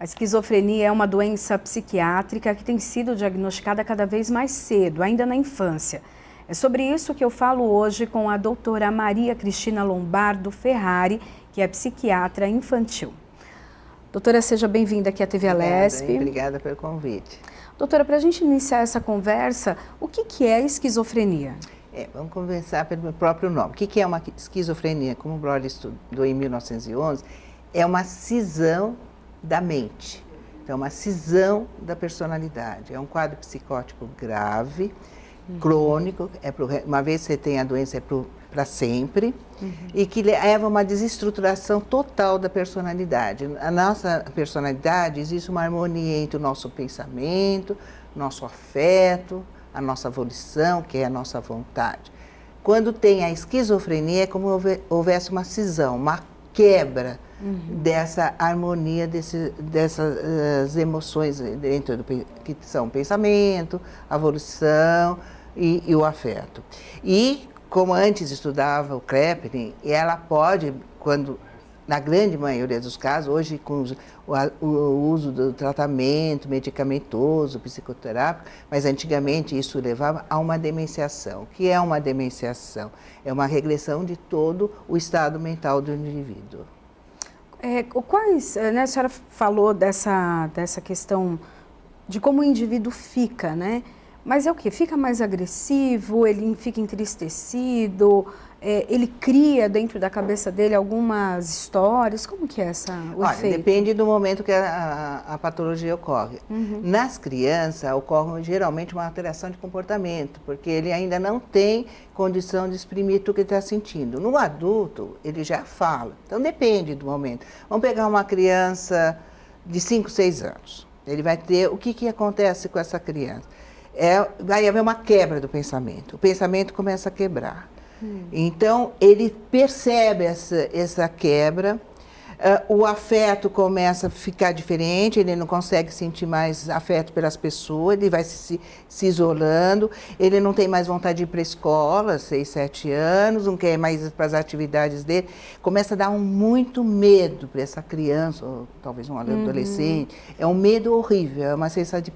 A esquizofrenia é uma doença psiquiátrica que tem sido diagnosticada cada vez mais cedo, ainda na infância. É sobre isso que eu falo hoje com a doutora Maria Cristina Lombardo Ferrari, que é psiquiatra infantil. Doutora, seja bem-vinda aqui à TV Alesp. Obrigada pelo convite. Doutora, para a gente iniciar essa conversa, o que é esquizofrenia? Vamos conversar pelo próprio nome. O que é uma esquizofrenia? Como o Breuer estudou em 1911, é uma cisão da mente. Então, uma cisão da personalidade. É um quadro psicótico grave, crônico, uma vez que você tem a doença é para sempre, e que leva a uma desestruturação total da personalidade. A nossa personalidade, existe uma harmonia entre o nosso pensamento, nosso afeto, a nossa volição, que é a nossa vontade. Quando tem a esquizofrenia, é como houvesse uma cisão, uma quebra dessa harmonia, dessas emoções dentro que são o pensamento, a volição e o afeto. E, como antes estudava o Kraepelin, ela pode, na grande maioria dos casos, hoje com o uso do tratamento medicamentoso, psicoterápico, mas antigamente isso levava a uma demenciação. O que é uma demenciação? É uma regressão de todo o estado mental do indivíduo. A senhora falou dessa questão de como o indivíduo fica, né? Mas é o quê? Fica mais agressivo, ele fica entristecido, ele cria dentro da cabeça dele algumas histórias? Como que é o efeito? Depende do momento que a patologia ocorre. Nas crianças, ocorre geralmente uma alteração de comportamento, porque ele ainda não tem condição de exprimir tudo que ele está sentindo. No adulto, ele já fala. Então, depende do momento. Vamos pegar uma criança de 5, 6 anos. Ele vai ter... O que acontece com essa criança? Vai haver uma quebra do pensamento. O pensamento começa a quebrar. Então, ele percebe essa quebra, o afeto começa a ficar diferente, ele não consegue sentir mais afeto pelas pessoas, ele vai se isolando, ele não tem mais vontade de ir para a escola, 6, 7 anos, não quer mais ir para as atividades dele, começa a dar muito medo para essa criança, ou talvez um adolescente, é um medo horrível, é uma sensação de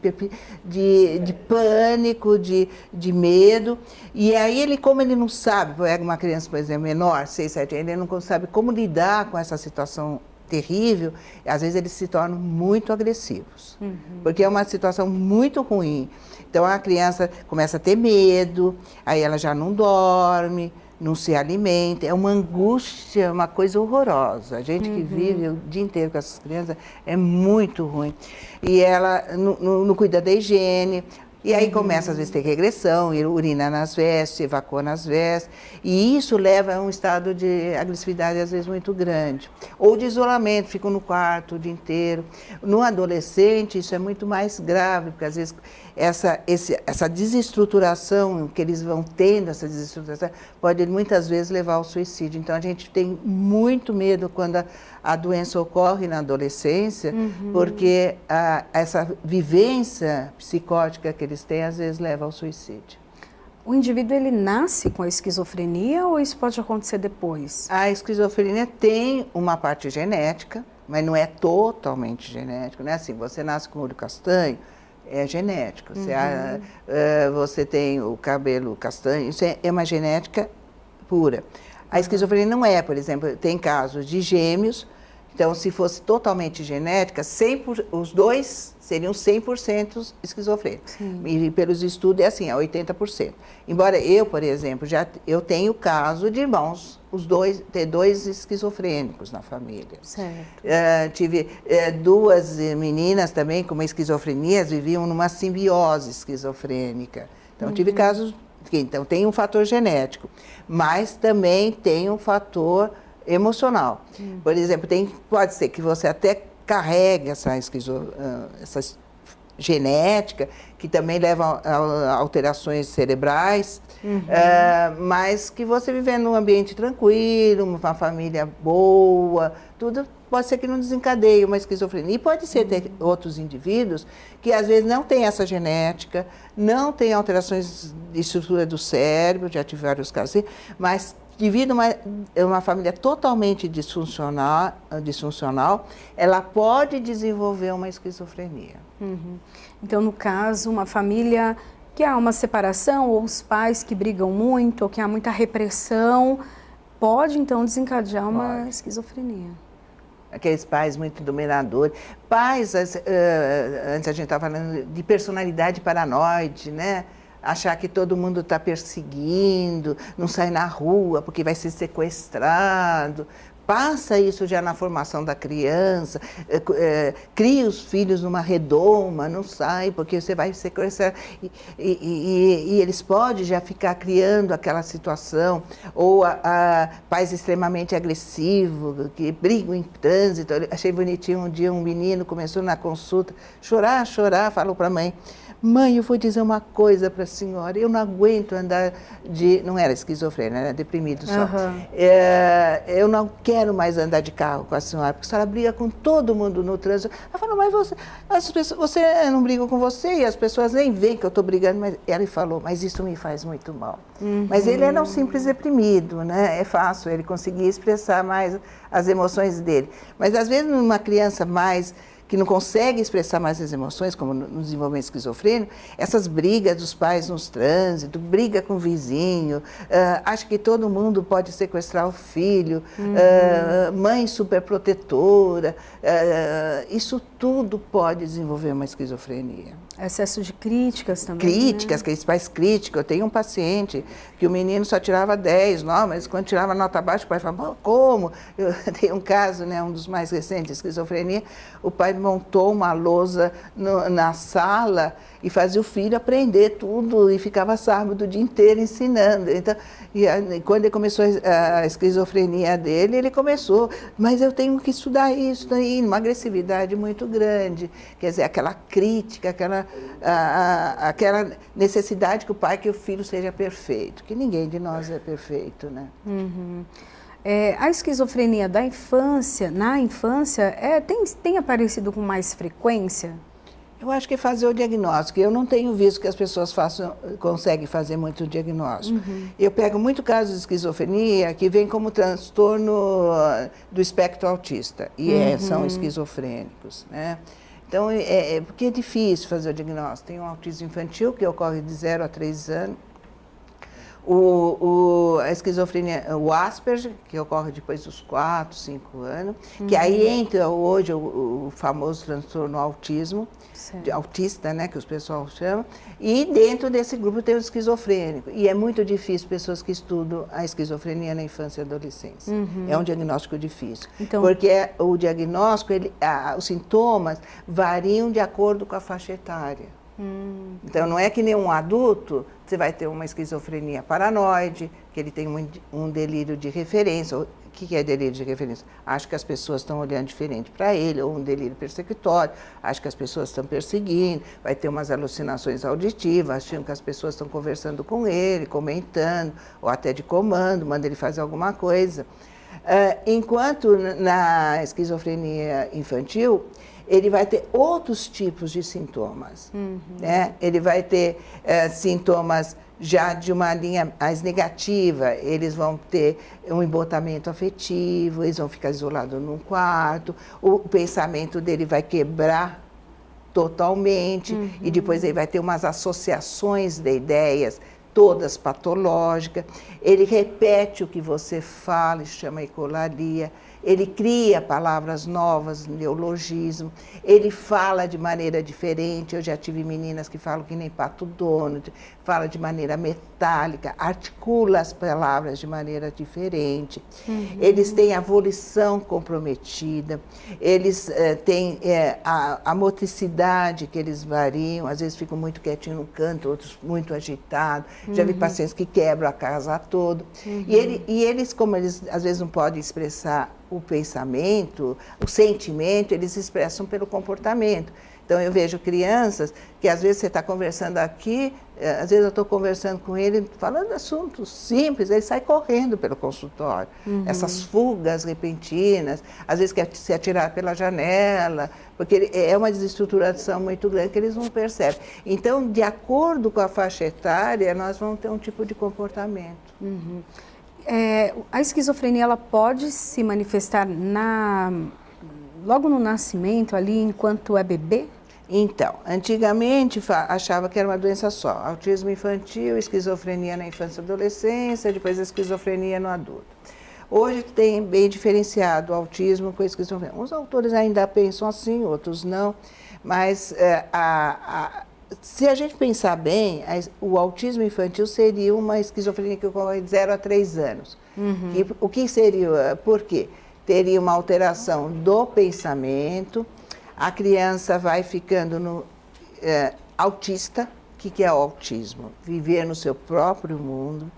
pânico, de medo, e aí como ele não sabe, pega uma criança, por exemplo, menor, 6, 7 anos, ele não sabe como lidar com essa situação terrível, às vezes eles se tornam muito agressivos, porque é uma situação muito ruim. Então a criança começa a ter medo, aí ela já não dorme, não se alimenta, é uma angústia, uma coisa horrorosa. A gente que vive o dia inteiro com essas crianças é muito ruim. E ela não cuida da higiene. E aí começa, às vezes, a ter regressão, urina nas vestes, evacua nas vestes, e isso leva a um estado de agressividade, às vezes, muito grande. Ou de isolamento, ficam no quarto o dia inteiro. No adolescente, isso é muito mais grave, porque, às vezes, essa desestruturação que eles vão tendo, essa desestruturação, pode, muitas vezes, levar ao suicídio. Então, a gente tem muito medo quando a doença ocorre na adolescência, porque essa vivência psicótica que eles têm, às vezes, leva ao suicídio. O indivíduo, ele nasce com a esquizofrenia ou isso pode acontecer depois? A esquizofrenia tem uma parte genética, mas não é totalmente genético, né? Assim, você nasce com o olho castanho, é genético. Você tem o cabelo castanho, isso é uma genética pura. A esquizofrenia não é, por exemplo, tem casos de gêmeos, então se fosse totalmente genética, os dois seriam 100% esquizofrênicos. E pelos estudos é assim, é 80%. Embora eu, por exemplo, eu tenho o caso de irmãos, ter dois esquizofrênicos na família. Certo. Tive 2 meninas também com uma esquizofrenia, viviam numa simbiose esquizofrênica. Então tive casos. Então, tem um fator genético, mas também tem um fator emocional. Por exemplo, pode ser que você até carregue essa genética, que também leva a alterações cerebrais, mas que você vivendo num ambiente tranquilo, uma família boa, tudo pode ser que não desencadeie uma esquizofrenia. E pode ser ter outros indivíduos que às vezes não têm essa genética, não têm alterações de estrutura do cérebro, já tive vários casos assim, mas devido a uma família totalmente disfuncional, ela pode desenvolver uma esquizofrenia. Então, no caso, uma família que há uma separação, ou os pais que brigam muito, ou que há muita repressão, pode então desencadear uma esquizofrenia. Aqueles pais muito dominadores, pais, antes a gente estava falando de personalidade paranoide, né? Achar que todo mundo está perseguindo, não sai na rua porque vai ser sequestrado. Passa isso já na formação da criança, cria os filhos numa redoma, não sai porque você vai sequestrar. E eles podem já ficar criando aquela situação. Ou pais extremamente agressivos, que brigam em trânsito. Eu achei bonitinho um dia, um menino começou na consulta, chorar, falou para a mãe: mãe, eu vou dizer uma coisa para a senhora, eu não aguento andar de... Não era esquizofrênico, era deprimido só. Eu não quero mais andar de carro com a senhora, porque a senhora briga com todo mundo no trânsito. Ela falou: mas você não briga com você e as pessoas nem veem que eu estou brigando. Mas ela falou: mas isso me faz muito mal. Mas ele era um simples deprimido, né? É fácil ele conseguir expressar mais as emoções dele. Mas às vezes numa criança que não consegue expressar mais as emoções, como no desenvolvimento esquizofrênico, essas brigas dos pais nos trânsitos, briga com o vizinho, acha que todo mundo pode sequestrar o filho, mãe superprotetora, isso tudo pode desenvolver uma esquizofrenia. Excesso de críticas também. Críticas, né? Aqueles pais críticos. Eu tenho um paciente que o menino só tirava 10, não, mas quando tirava nota baixa, o pai falava: como? Eu tenho um caso, né, um dos mais recentes, de esquizofrenia, o pai montou uma lousa na sala e fazia o filho aprender tudo e ficava sábado o dia inteiro ensinando. Então, quando ele começou a esquizofrenia dele, ele começou: mas eu tenho que estudar isso, uma agressividade muito grande. Quer dizer, aquela crítica, aquela necessidade que o filho seja perfeito, que ninguém de nós é perfeito, né? A esquizofrenia na infância, tem aparecido com mais frequência? Eu acho que fazer o diagnóstico. Eu não tenho visto que as pessoas conseguem fazer muito diagnóstico. Eu pego muito casos de esquizofrenia que vem como transtorno do espectro autista, e são esquizofrênicos, né? Então, porque é difícil fazer o diagnóstico. Tem um autismo infantil que ocorre de 0 a 3 anos. A esquizofrenia, o Asperger, que ocorre depois dos 4, 5 anos, que aí entra hoje o famoso transtorno autismo, autista, né, que os pessoal chamam, e dentro desse grupo tem o esquizofrênico. E é muito difícil pessoas que estudam a esquizofrenia na infância e adolescência. É um diagnóstico difícil, porque o diagnóstico, os sintomas variam de acordo com a faixa etária. Então, não é que nem um adulto, você vai ter uma esquizofrenia paranoide, que ele tem um delírio de referência. O que é delírio de referência? Acho que as pessoas estão olhando diferente para ele, ou um delírio persecutório, acho que as pessoas estão perseguindo, vai ter umas alucinações auditivas, achando que as pessoas estão conversando com ele, comentando, ou até de comando, manda ele fazer alguma coisa. Enquanto na esquizofrenia infantil, ele vai ter outros tipos de sintomas, né? Ele vai ter sintomas já de uma linha mais negativa, eles vão ter um embotamento afetivo, eles vão ficar isolados num quarto, o pensamento dele vai quebrar totalmente, e depois ele vai ter umas associações de ideias, todas patológicas. Ele repete o que você fala, isso chama ecolalia. Ele cria palavras novas, neologismo. Ele fala de maneira diferente. Eu já tive meninas que falam que nem Pato Donald, fala de maneira metálica, articula as palavras de maneira diferente. Eles têm a volição comprometida, eles têm a motricidade que eles variam, às vezes ficam muito quietinhos no canto, outros muito agitados. Já vi pacientes que quebram a casa toda. E eles, como eles às vezes não podem expressar o pensamento, o sentimento, eles expressam pelo comportamento. Então, eu vejo crianças que, às vezes, você está conversando aqui, às vezes eu estou conversando com ele, falando de assuntos simples, ele sai correndo pelo consultório. Essas fugas repentinas, às vezes quer se atirar pela janela, porque é uma desestruturação muito grande que eles não percebem. Então, de acordo com a faixa etária, nós vamos ter um tipo de comportamento. A esquizofrenia, ela pode se manifestar logo no nascimento, ali, enquanto é bebê? Então, antigamente achava que era uma doença só. Autismo infantil, esquizofrenia na infância e adolescência, depois a esquizofrenia no adulto. Hoje tem bem diferenciado o autismo com a esquizofrenia. Uns autores ainda pensam assim, outros não. Mas se a gente pensar bem, o autismo infantil seria uma esquizofrenia que ocorre de 0 a 3 anos. Uhum. O que seria? Por quê? Teria uma alteração do pensamento, a criança vai ficando autista. O que é o autismo? Viver no seu próprio mundo.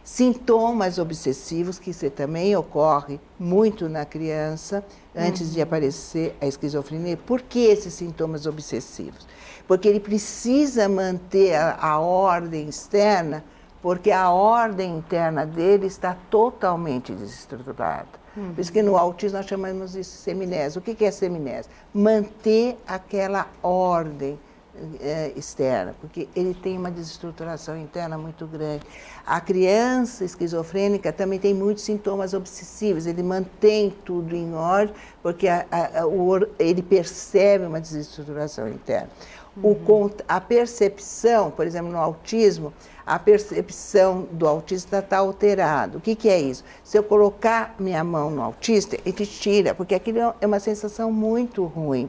Sintomas obsessivos, que isso também ocorre muito na criança, antes de aparecer a esquizofrenia. Por que esses sintomas obsessivos? Porque ele precisa manter a ordem externa, porque a ordem interna dele está totalmente desestruturada. Por isso que no autismo nós chamamos de seminese. O que é seminese? Manter aquela ordem externa, porque ele tem uma desestruturação interna muito grande. A criança esquizofrênica também tem muitos sintomas obsessivos, ele mantém tudo em ordem, porque ele percebe uma desestruturação interna. A percepção, por exemplo, no autismo, a percepção do autista está alterada. O que é isso? Se eu colocar minha mão no autista, ele tira, porque aquilo é uma sensação muito ruim.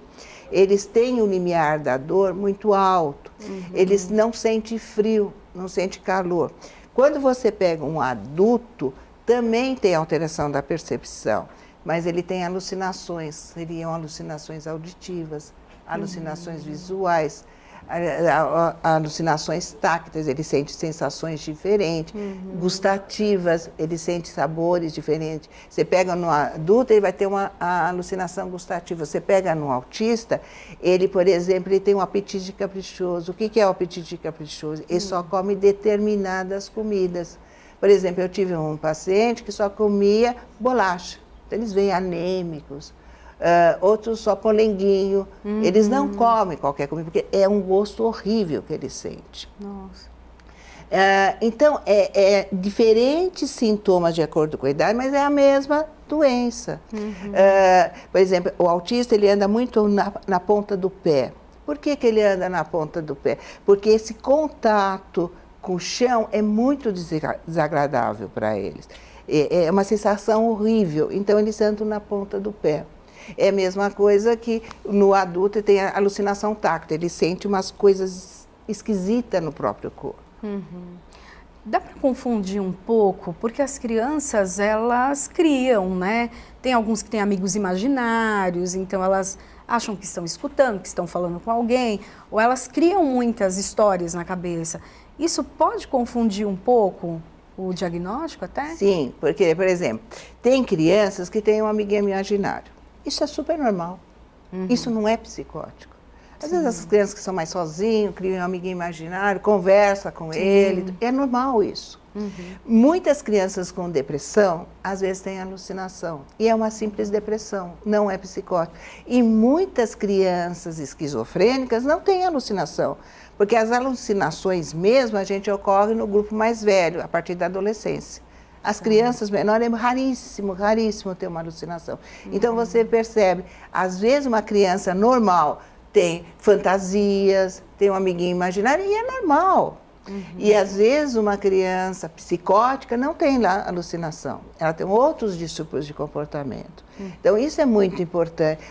Eles têm o limiar da dor muito alto, eles não sentem frio, não sentem calor. Quando você pega um adulto, também tem alteração da percepção, mas ele tem alucinações, seriam alucinações auditivas, alucinações visuais, alucinações tácteis, ele sente sensações diferentes, gustativas, ele sente sabores diferentes. Você pega no adulto, ele vai ter uma alucinação gustativa. Você pega no autista, ele, por exemplo, ele tem um apetite caprichoso. O que é o apetite caprichoso? Ele só come determinadas comidas. Por exemplo, eu tive um paciente que só comia bolacha. Então, eles vêm anêmicos. Outros só polenguinho. Eles não comem qualquer comida, porque é um gosto horrível que eles sentem. Nossa. Então, diferentes sintomas de acordo com a idade, mas é a mesma doença. Por exemplo, o autista, ele anda muito na ponta do pé. Por que ele anda na ponta do pé? Porque esse contato com o chão é muito desagradável para eles. É uma sensação horrível, então eles andam na ponta do pé. É a mesma coisa que no adulto tem a alucinação táctil, ele sente umas coisas esquisitas no próprio corpo. Dá para confundir um pouco, porque as crianças, elas criam, né? Tem alguns que têm amigos imaginários, então elas acham que estão escutando, que estão falando com alguém, ou elas criam muitas histórias na cabeça. Isso pode confundir um pouco o diagnóstico até? Sim, porque, por exemplo, tem crianças que têm um amiguinho imaginário. Isso é super normal. Isso não é psicótico. Às vezes essas crianças que são mais sozinhos, criam um amiguinho imaginário, conversa com ele. É normal isso. Muitas crianças com depressão, às vezes têm alucinação. E é uma simples depressão, não é psicótico. E muitas crianças esquizofrênicas não têm alucinação. Porque as alucinações mesmo, a gente ocorre no grupo mais velho, a partir da adolescência. As crianças menores é raríssimo, raríssimo ter uma alucinação. Então você percebe, às vezes uma criança normal tem fantasias, tem um amiguinho imaginário e é normal. E às vezes uma criança psicótica não tem lá alucinação, ela tem outros distúrbios de comportamento. Então isso é muito importante.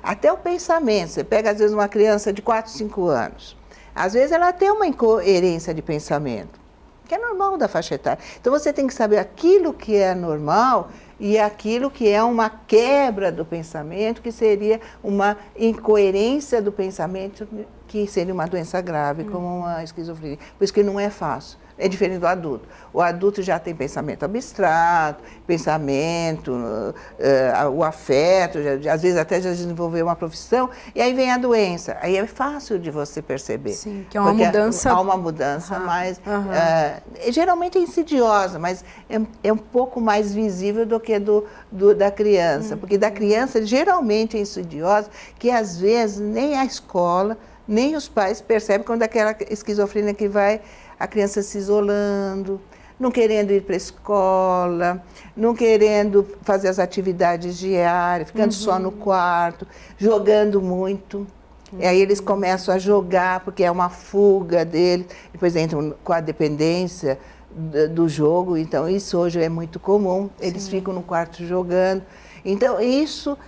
Até o pensamento, você pega às vezes uma criança de 4, 5 anos, às vezes ela tem uma incoerência de pensamento, que é normal da faixa etária. Então você tem que saber aquilo que é normal e aquilo que é uma quebra do pensamento, que seria uma incoerência do pensamento, que seria uma doença grave, como uma esquizofrenia. Por isso que não é fácil. É diferente do adulto. O adulto já tem pensamento abstrato, o afeto, às vezes até já desenvolveu uma profissão, e aí vem a doença. Aí é fácil de você perceber. Sim, que é uma mudança. Há uma mudança, mas geralmente é insidiosa, mas é um pouco mais visível do que da criança. Porque da criança geralmente é insidiosa, que às vezes nem a escola, nem os pais percebem quando aquela esquizofrenia que vai a criança se isolando, não querendo ir para a escola, não querendo fazer as atividades diárias, ficando só no quarto, jogando muito. E aí eles começam a jogar, porque é uma fuga deles, depois entram com a dependência do jogo, então isso hoje é muito comum, eles ficam no quarto jogando. Então isso,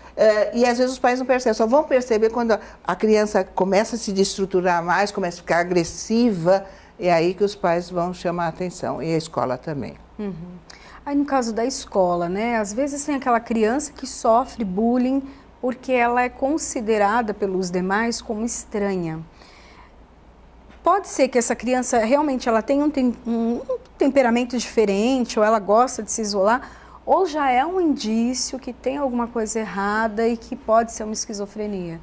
e às vezes os pais não percebem, só vão perceber quando a criança começa a se desestruturar mais, começa a ficar agressiva, é aí que os pais vão chamar a atenção, e a escola também. Aí no caso da escola, né, às vezes tem aquela criança que sofre bullying porque ela é considerada pelos demais como estranha. Pode ser que essa criança realmente ela tenha um temperamento diferente, ou ela gosta de se isolar, ou já é um indício que tem alguma coisa errada e que pode ser uma esquizofrenia.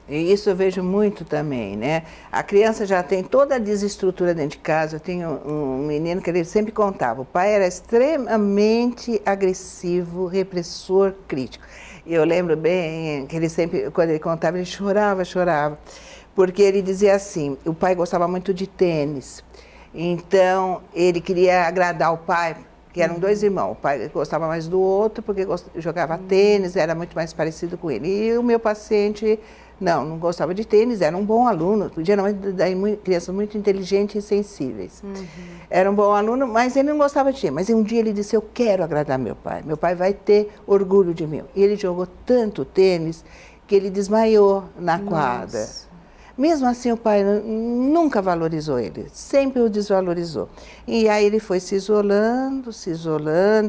E isso eu vejo muito também, né? A criança já tem toda a desestrutura dentro de casa. Eu tenho um menino que ele sempre contava, o pai era extremamente agressivo, repressor, crítico. E eu lembro bem que ele sempre, quando ele contava, ele chorava, porque ele dizia assim, o pai gostava muito de tênis, então ele queria agradar o pai, que eram dois irmãos, o pai gostava mais do outro porque jogava tênis, era muito mais parecido com ele. E o meu paciente, não gostava de tênis, era um bom aluno, geralmente daí crianças muito inteligentes e sensíveis. Era um bom aluno, mas ele não gostava de tênis. Mas um dia ele disse, eu quero agradar meu pai vai ter orgulho de mim. E ele jogou tanto tênis que ele desmaiou na quadra. Mesmo assim, o pai nunca valorizou ele, sempre o desvalorizou. E aí ele foi se isolando,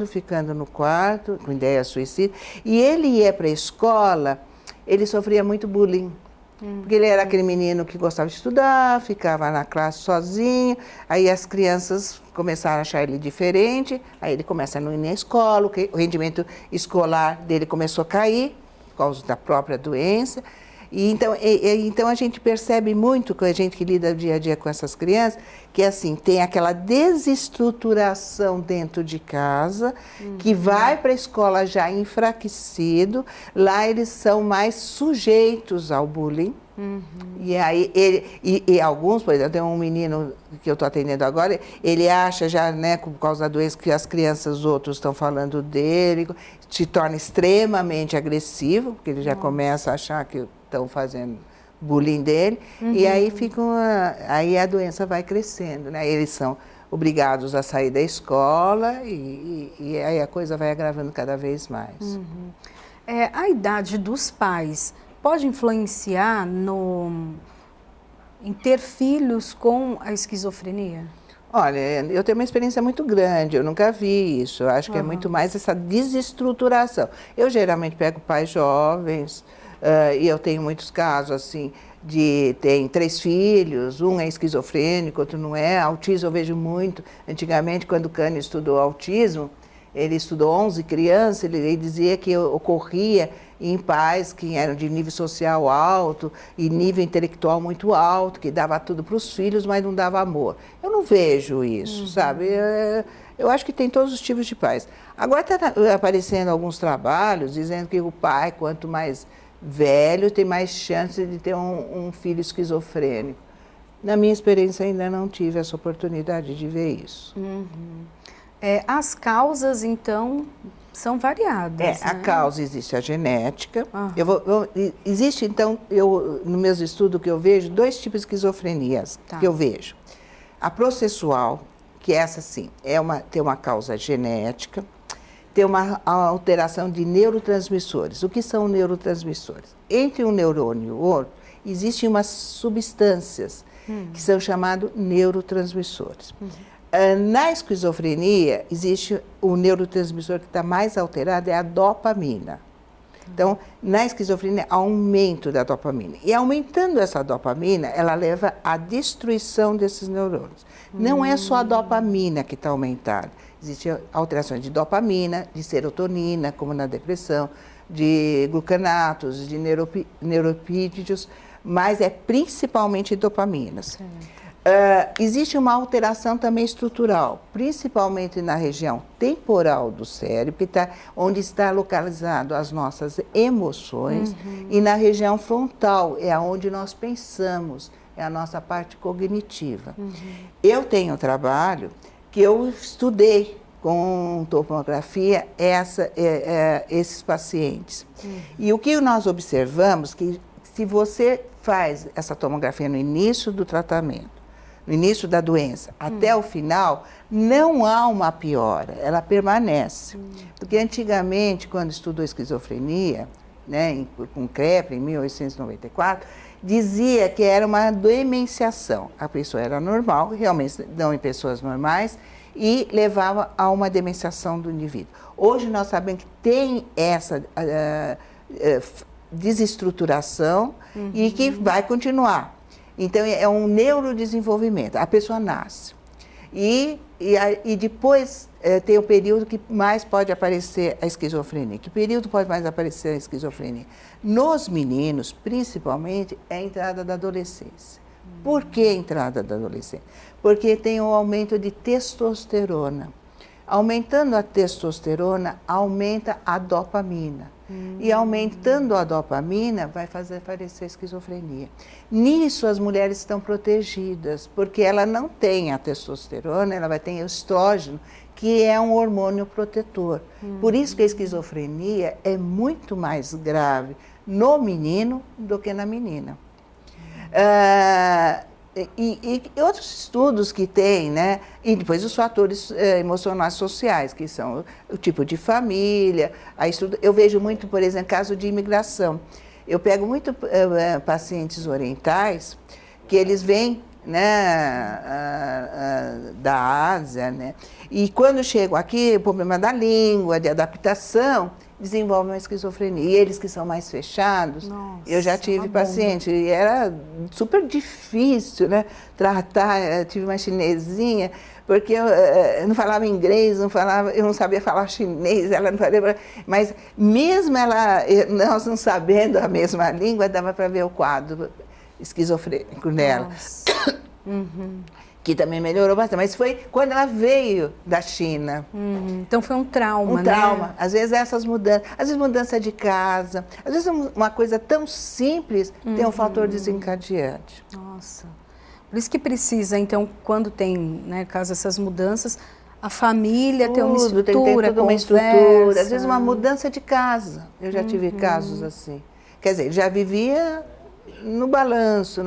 ficando no quarto, com ideia suicida. E ele ia para a escola, ele sofria muito bullying. Porque ele era aquele menino que gostava de estudar, ficava na classe sozinho, aí as crianças começaram a achar ele diferente, aí ele começa a não ir na escola, o rendimento escolar dele começou a cair, por causa da própria doença. E então a gente percebe muito, com a gente que lida dia a dia com essas crianças, que assim, tem aquela desestruturação dentro de casa, que vai para a escola já enfraquecido, lá eles são mais sujeitos ao bullying. E aí e alguns, por exemplo, tem um menino que eu estou atendendo agora, ele acha já, né, por causa da doença, que as crianças, os outros estão falando dele, se torna extremamente agressivo, porque ele já começa a achar que estão fazendo bullying dele, e aí aí a doença vai crescendo, né? Eles são obrigados a sair da escola e aí a coisa vai agravando cada vez mais. A idade dos pais pode influenciar em ter filhos com a esquizofrenia? Olha, eu tenho uma experiência muito grande, eu nunca vi isso, eu acho que é muito mais essa desestruturação. Eu geralmente pego pais jovens, e eu tenho muitos casos assim, tem 3 filhos, um é esquizofrênico, outro não é. Autismo eu vejo muito. Antigamente, quando o Cânio estudou autismo, ele estudou 11 crianças, ele dizia que ocorria em pais que eram de nível social alto e nível intelectual muito alto, que dava tudo para os filhos, mas não dava amor. Eu não vejo isso, sabe? Eu acho que tem todos os tipos de pais. Agora está aparecendo alguns trabalhos dizendo que o pai, quanto mais velho, tem mais chance de ter um filho esquizofrênico. Na minha experiência, ainda não tive essa oportunidade de ver isso. As causas, então, são variadas, né? A causa existe a genética. Existe, então, no meus estudos que eu vejo, 2 tipos de esquizofrenias que eu vejo. A processual, que essa sim, tem uma causa genética, tem uma alteração de neurotransmissores. O que são neurotransmissores? Entre um neurônio e o outro, existem umas substâncias que são chamadas neurotransmissores. Na esquizofrenia, existe o neurotransmissor que está mais alterado, é a dopamina. Então, na esquizofrenia, há aumento da dopamina. E aumentando essa dopamina, ela leva à destruição desses neurônios. Não é só a dopamina que está aumentada. Existem alterações de dopamina, de serotonina, como na depressão, de glucanatos, de neuropéptidos, mas é principalmente dopaminas. Existe uma alteração também estrutural, principalmente na região temporal do cérebro, onde está localizado as nossas emoções, e na região frontal, é onde nós pensamos, é a nossa parte cognitiva. Eu tenho trabalho que eu estudei com tomografia esses pacientes. E o que nós observamos que se você faz essa tomografia no início do tratamento, no início da doença, até o final, não há uma piora, ela permanece. Porque antigamente, quando estudou esquizofrenia, né, com Kreppler, em 1894, dizia que era uma demenciação. A pessoa era normal, realmente não em pessoas normais, e levava a uma demenciação do indivíduo. Hoje nós sabemos que tem essa desestruturação e que vai continuar. Então é um neurodesenvolvimento, a pessoa nasce. E depois tem o período que mais pode aparecer a esquizofrenia. Que período pode mais aparecer a esquizofrenia? Nos meninos, principalmente, é a entrada da adolescência. Por que a entrada da adolescência? Porque tem um aumento de testosterona. Aumentando a testosterona, aumenta a dopamina. E aumentando a dopamina, vai fazer aparecer a esquizofrenia. Nisso, as mulheres estão protegidas, porque ela não tem a testosterona, ela vai ter o estrógeno, que é um hormônio protetor. Por isso que a esquizofrenia é muito mais grave no menino do que na menina. E outros estudos que tem, né? E depois os fatores emocionais sociais, que são o tipo de família. Eu vejo muito, por exemplo, caso de imigração. Eu pego muito pacientes orientais que eles vêm, né, da Ásia, né? E quando chegam aqui, o problema da língua, de adaptação, desenvolvem uma esquizofrenia. E eles que são mais fechados, nossa, eu já tive paciente, e era super difícil, né, tratar. Eu tive uma chinesinha, porque eu não falava inglês, eu não sabia falar chinês, ela não falava, mas mesmo nós não sabendo a mesma língua, dava para ver o quadro esquizofrênico nela. Que também melhorou bastante, mas foi quando ela veio da China. Então foi um trauma, né? Um trauma. Às vezes essas mudanças, às vezes mudança de casa, às vezes uma coisa tão simples tem um fator desencadeante. Nossa. Por isso que precisa, então, quando tem, né, caso essas mudanças, a família ter uma estrutura, tem que ter toda uma estrutura. Às vezes uma mudança de casa. Eu já tive casos assim. Quer dizer, já vivia no balanço,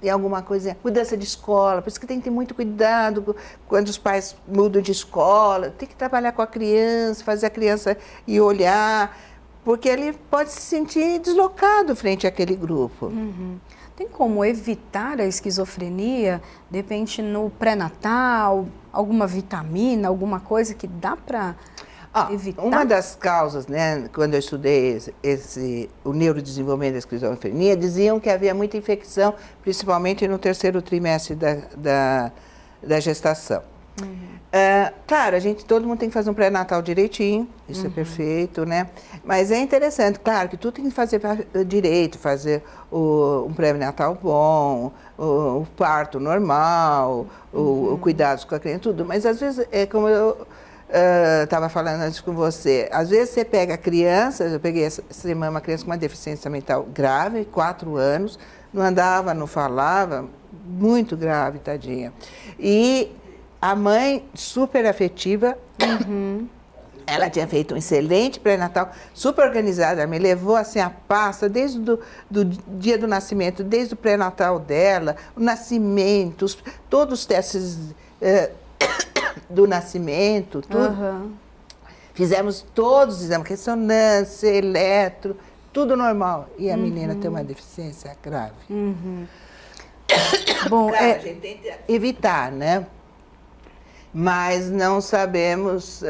em alguma coisa, mudança de escola, por isso que tem que ter muito cuidado quando os pais mudam de escola, tem que trabalhar com a criança, fazer a criança ir olhar, porque ele pode se sentir deslocado frente àquele grupo. Tem como evitar a esquizofrenia, de repente no pré-natal, alguma vitamina, alguma coisa que dá para evitar? Uma das causas, né, quando eu estudei o neurodesenvolvimento da esquizofrenia, diziam que havia muita infecção, principalmente no terceiro trimestre da gestação. Claro, todo mundo tem que fazer um pré-natal direitinho, isso é perfeito, né? Mas é interessante, claro, que tudo tem que fazer direito, fazer um pré-natal bom, o parto normal, o cuidado com a criança, tudo. Mas às vezes, como eu estava falando antes com você, às vezes você pega crianças, eu peguei essa semana uma criança com uma deficiência mental grave, 4 anos, não andava, não falava, muito grave, tadinha. E a mãe, super afetiva, ela tinha feito um excelente pré-natal, super organizada, ela me levou assim a pasta desde do dia do nascimento, desde o pré-natal dela, o nascimento, todos os testes do nascimento, tudo. Fizemos todos, fizemos ressonância, eletro, tudo normal. E a menina tem uma deficiência grave. Bom, claro, a gente tenta evitar, né? Mas não sabemos,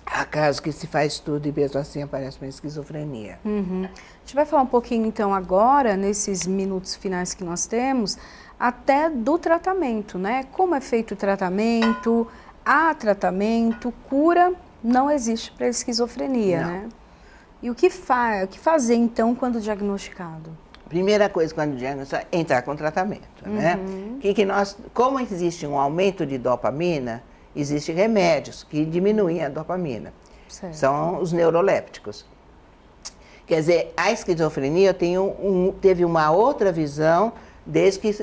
há casos que se faz tudo e mesmo assim aparece uma esquizofrenia. A gente vai falar um pouquinho então agora, nesses minutos finais que nós temos, até do tratamento, né? Como é feito o tratamento, há tratamento, cura não existe para a esquizofrenia, né? E o que fazer então quando diagnosticado? Primeira coisa quando diagnosticado é entrar com tratamento, né? Como existe um aumento de dopamina, existem remédios que diminuem a dopamina. Certo. São os neurolépticos. Quer dizer, a esquizofrenia teve uma outra visão desde que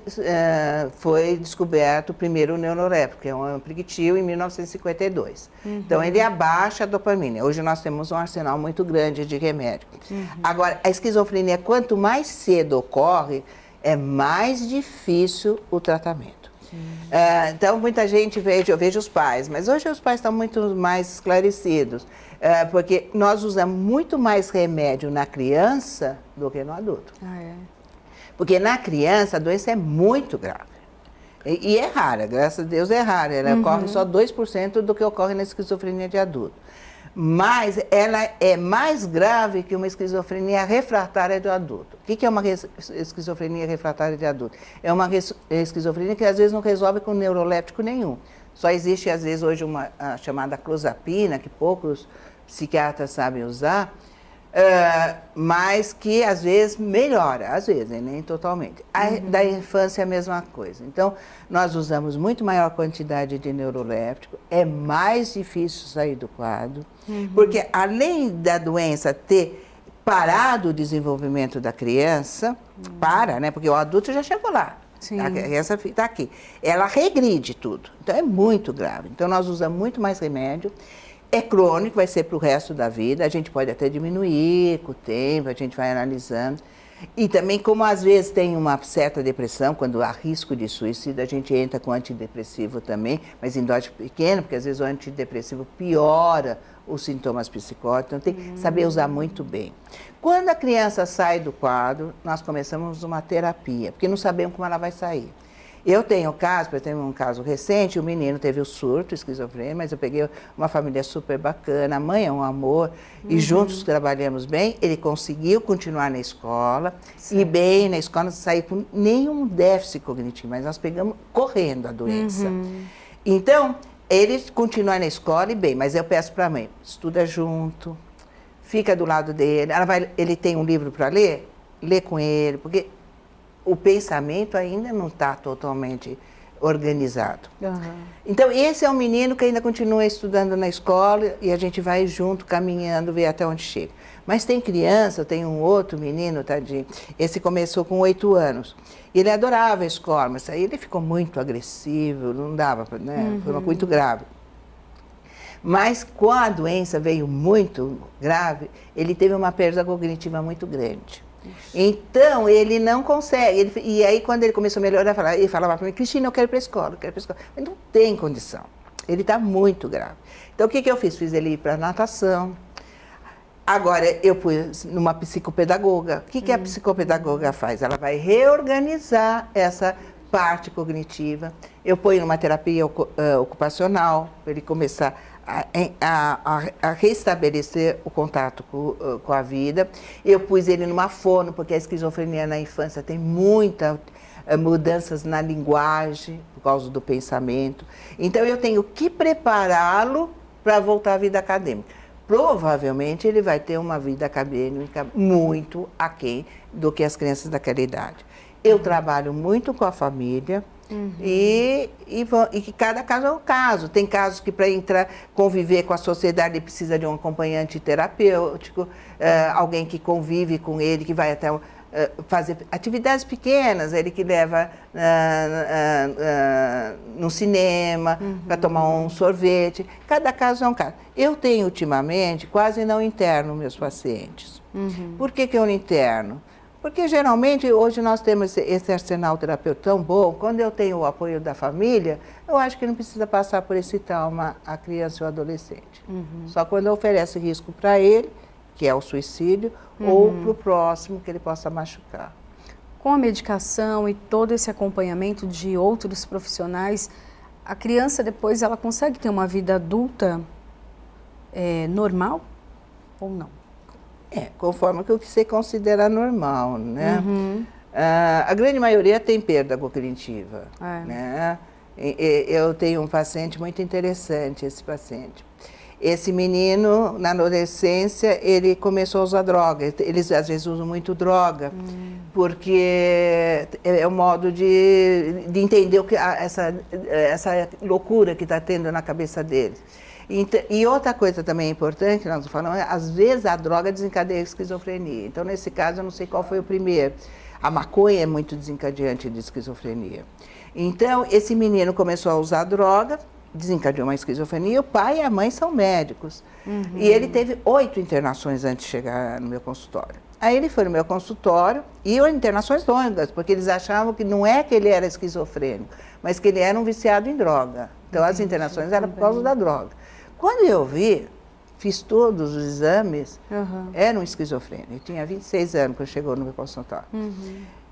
foi descoberto o primeiro neuroléptico, que é o Ampliquitil, em 1952. Então, ele abaixa a dopamina. Hoje nós temos um arsenal muito grande de remédio. Agora, a esquizofrenia, quanto mais cedo ocorre, é mais difícil o tratamento. Então, muita gente eu vejo os pais, mas hoje os pais estão muito mais esclarecidos, porque nós usamos muito mais remédio na criança do que no adulto. Porque na criança a doença é muito grave. E é rara, graças a Deus é rara. Ela ocorre só 2% do que ocorre na esquizofrenia de adulto. Mas ela é mais grave que uma esquizofrenia refratária do adulto. O que é uma esquizofrenia refratária de adulto? É uma esquizofrenia que às vezes não resolve com neuroléptico nenhum. Só existe às vezes hoje uma chamada clozapina, que poucos psiquiatras sabem usar, mas que às vezes melhora, às vezes, nem totalmente. Da infância é a mesma coisa. Então, nós usamos muito maior quantidade de neuroléptico, é mais difícil sair do quadro, porque além da doença ter parado o desenvolvimento da criança, né? Porque o adulto já chegou lá. Sim. A criança está aqui. Ela regride tudo. Então, é muito grave. Então, nós usamos muito mais remédio. É crônico, vai ser para o resto da vida, a gente pode até diminuir com o tempo, a gente vai analisando. E também, como às vezes tem uma certa depressão, quando há risco de suicídio, a gente entra com antidepressivo também, mas em dose pequena, porque às vezes o antidepressivo piora os sintomas psicóticos, então tem que saber usar muito bem. Quando a criança sai do quadro, nós começamos uma terapia, porque não sabemos como ela vai sair. Eu tenho um caso recente, o menino teve o surto esquizofrênico, mas eu peguei uma família super bacana, a mãe é um amor, e juntos trabalhamos bem, ele conseguiu continuar na escola, e bem na escola, não saiu com nenhum déficit cognitivo, mas nós pegamos correndo a doença. Então, ele continua na escola e bem, mas eu peço para a mãe, estuda junto, fica do lado dele, ele tem um livro para ler, lê com ele, porque o pensamento ainda não está totalmente organizado. Então, esse é um menino que ainda continua estudando na escola e a gente vai junto, caminhando, ver até onde chega. Mas tem criança, tem um outro menino, tadinho, esse começou com 8 anos. Ele adorava a escola, mas aí ele ficou muito agressivo, não dava, né? Foi muito grave. Mas com a doença veio muito grave, ele teve uma perda cognitiva muito grande. Então, ele não consegue. E aí, quando ele começou a melhorar, ele falava para mim, Cristina, eu quero ir para a escola, eu quero ir para a escola. Mas não tem condição. Ele está muito grave. Então, o que eu fiz? Fiz ele ir para a natação. Agora, eu pus numa psicopedagoga. O que a psicopedagoga faz? Ela vai reorganizar essa parte cognitiva. Eu ponho numa terapia ocupacional, para ele começar a restabelecer o contato com a vida. Eu pus ele numa fono, porque a esquizofrenia na infância tem muitas mudanças na linguagem, por causa do pensamento. Então, eu tenho que prepará-lo para voltar à vida acadêmica. Provavelmente, ele vai ter uma vida acadêmica muito aquém do que as crianças daquela idade. Eu trabalho muito com a família, e que cada caso é um caso. Tem casos que para conviver com a sociedade ele precisa de um acompanhante terapêutico, alguém que convive com ele, que vai até fazer atividades pequenas, ele que leva no cinema, para tomar um sorvete. Cada caso é um caso. Eu tenho ultimamente quase não interno meus pacientes. Por que eu não interno? Porque geralmente hoje nós temos esse arsenal terapêutico tão bom, quando eu tenho o apoio da família, eu acho que não precisa passar por esse trauma a criança ou o adolescente. Só quando oferece risco para ele, que é o suicídio, ou para o próximo, que ele possa machucar. Com a medicação e todo esse acompanhamento de outros profissionais, a criança depois ela consegue ter uma vida adulta normal ou não? Conforme o que você considera normal, né? A grande maioria tem perda cognitiva, né? Eu tenho um paciente muito interessante, esse paciente. Esse menino, na adolescência, ele começou a usar droga. Eles, às vezes, usam muito droga, porque é um modo de entender essa loucura que está tendo na cabeça deles. E outra coisa também importante, nós falamos, às vezes a droga desencadeia a esquizofrenia. Então, nesse caso, eu não sei qual foi o primeiro. A maconha é muito desencadeante de esquizofrenia. Então, esse menino começou a usar droga, desencadeou uma esquizofrenia, o pai e a mãe são médicos. E ele teve 8 internações antes de chegar no meu consultório. Aí ele foi no meu consultório, e internações longas, porque eles achavam que não é que ele era esquizofrênico, mas que ele era um viciado em droga. Então, as internações eram por causa da droga. Quando eu vi, fiz todos os exames, era um esquizofrênico. Ele tinha 26 anos quando chegou no meu consultório.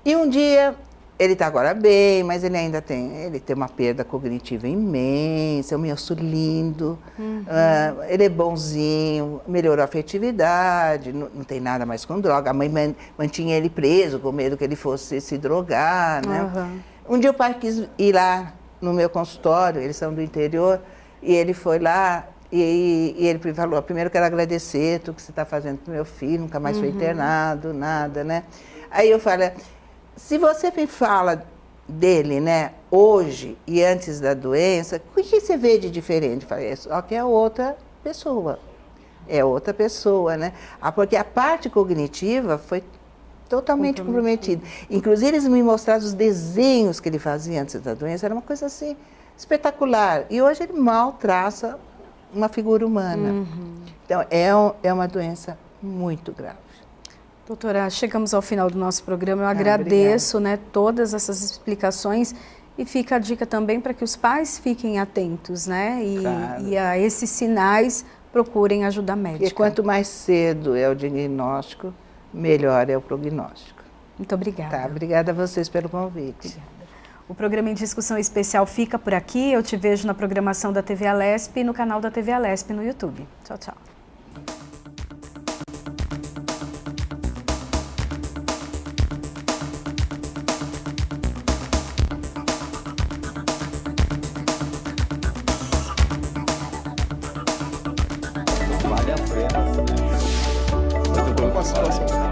E um dia, ele está agora bem, mas ele ainda tem uma perda cognitiva imensa, é um moço lindo, ele é bonzinho, melhorou a afetividade, não tem nada mais com droga. A mãe mantinha ele preso com medo que ele fosse se drogar, né? Um dia o pai quis ir lá no meu consultório, eles são do interior, e ele foi lá, e ele falou: primeiro quero agradecer tudo que você está fazendo para o meu filho, nunca mais foi internado, nada, né? Aí eu falei: se você me fala dele, né, hoje e antes da doença, o que você vê de diferente? Eu falei: só que é outra pessoa. É outra pessoa, né? Porque a parte cognitiva foi totalmente comprometida. Inclusive, eles me mostraram os desenhos que ele fazia antes da doença, era uma coisa assim espetacular. E hoje ele mal traça uma figura humana. Então, é uma doença muito grave. Doutora, chegamos ao final do nosso programa. Eu agradeço, né, todas essas explicações, e fica a dica também para que os pais fiquem atentos, né? E a esses sinais procurem ajuda médica. E quanto mais cedo é o diagnóstico, melhor é o prognóstico. Muito obrigada. Tá, obrigada a vocês pelo convite. Obrigada. O programa em discussão especial fica por aqui. Eu te vejo na programação da TV Alesp e no canal da TV Alesp no YouTube. Tchau, tchau. Vale a pena, né? Muito bom,